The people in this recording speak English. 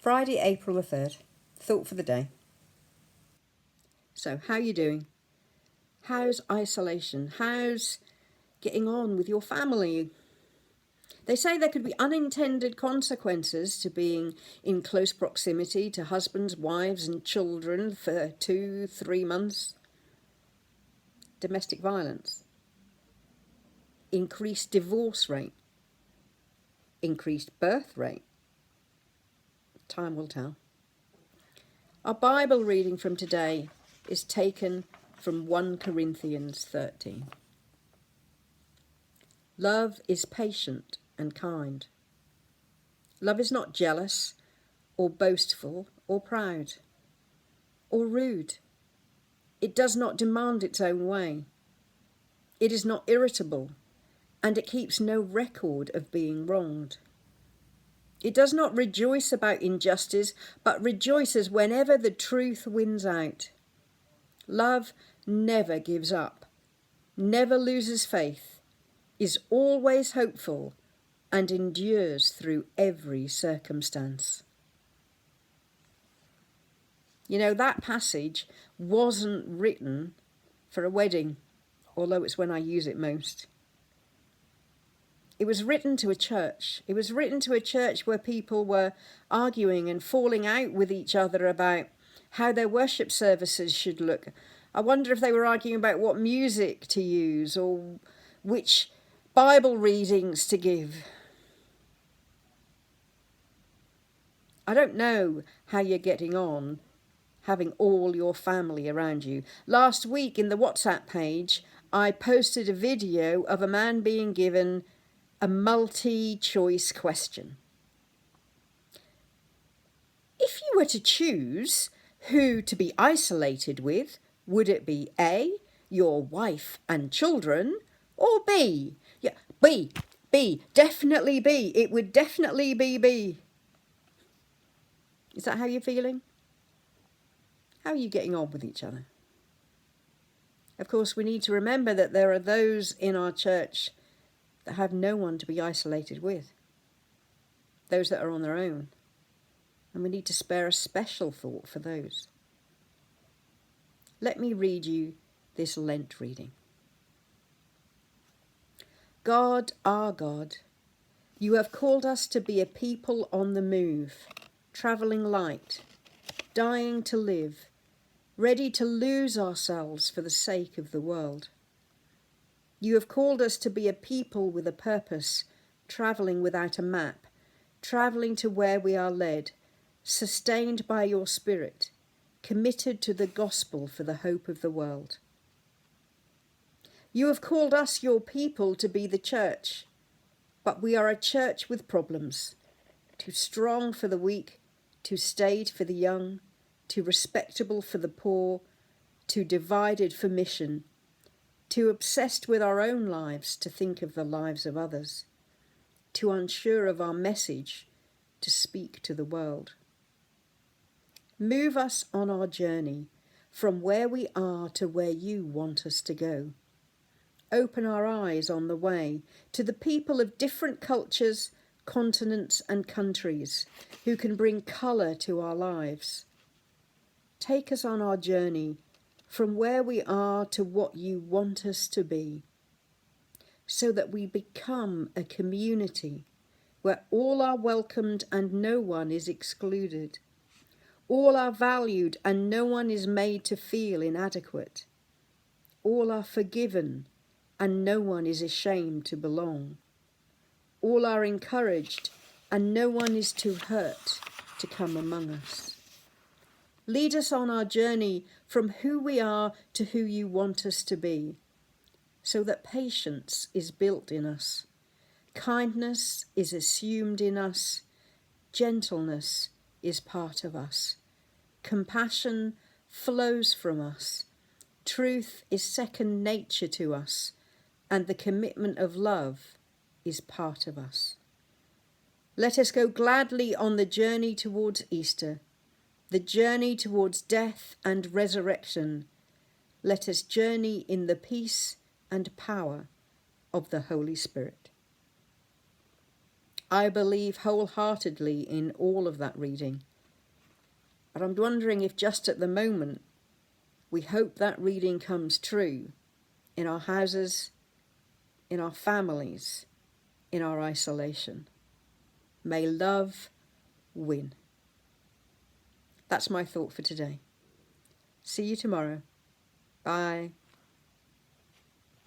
Friday, April the 3rd. Thought for the day. So, how are you doing? How's isolation? How's getting on with your family? They say there could be unintended consequences to being in close proximity to husbands, wives and children for 2-3 months. Domestic violence, increased divorce rate, increased birth rate. Time will tell. Our Bible reading from today is taken from 1 Corinthians 13. Love is patient and kind. Love is not jealous or boastful or proud or rude. It does not demand its own way. It is not irritable, and it keeps no record of being wronged. It does not rejoice about injustice, but rejoices whenever the truth wins out. Love never gives up, never loses faith, is always hopeful, and endures through every circumstance. You know, that passage wasn't written for a wedding, although it's when I use it most. It was written to a church. It was written to a church where people were arguing and falling out with each other about how their worship services should look. I wonder if they were arguing about what music to use or which Bible readings to give. I don't know how you're getting on having all your family around you. Last week in the WhatsApp page, I posted a video of a man being given a multi-choice question. If you were to choose who to be isolated with, would it be A, your wife and children, or B? Yeah, B, definitely B. It would definitely be B. Is that how you're feeling? How are you getting on with each other? Of course, we need to remember that there are those in our church that have no one to be isolated with, those that are on their own. And we need to spare a special thought for those. Let me read you this Lent reading. God, our God, you have called us to be a people on the move, travelling light, dying to live, ready to lose ourselves for the sake of the world. You have called us to be a people with a purpose, travelling without a map, travelling to where we are led, sustained by your Spirit, committed to the gospel for the hope of the world. You have called us, your people, to be the church, but we are a church with problems, too strong for the weak, too staid for the young, too respectable for the poor, too divided for mission, too obsessed with our own lives to think of the lives of others, too unsure of our message to speak to the world. Move us on our journey from where we are to where you want us to go. Open our eyes on the way to the people of different cultures, continents and countries who can bring colour to our lives. Take us on our journey from where we are to what you want us to be, so that we become a community where all are welcomed and no one is excluded. All are valued and no one is made to feel inadequate. All are forgiven and no one is ashamed to belong. All are encouraged and no one is too hurt to come among us. Lead us on our journey from who we are to who you want us to be, so that patience is built in us, kindness is assumed in us, gentleness is part of us, compassion flows from us, truth is second nature to us, and the commitment of love is part of us. Let us go gladly on the journey towards Easter, the journey towards death and resurrection. Let us journey in the peace and power of the Holy Spirit. I believe wholeheartedly in all of that reading, But I'm wondering if just at the moment we hope that reading comes true in our houses, in our families, in our isolation. May love win. That's my thought for today. See you tomorrow. Bye.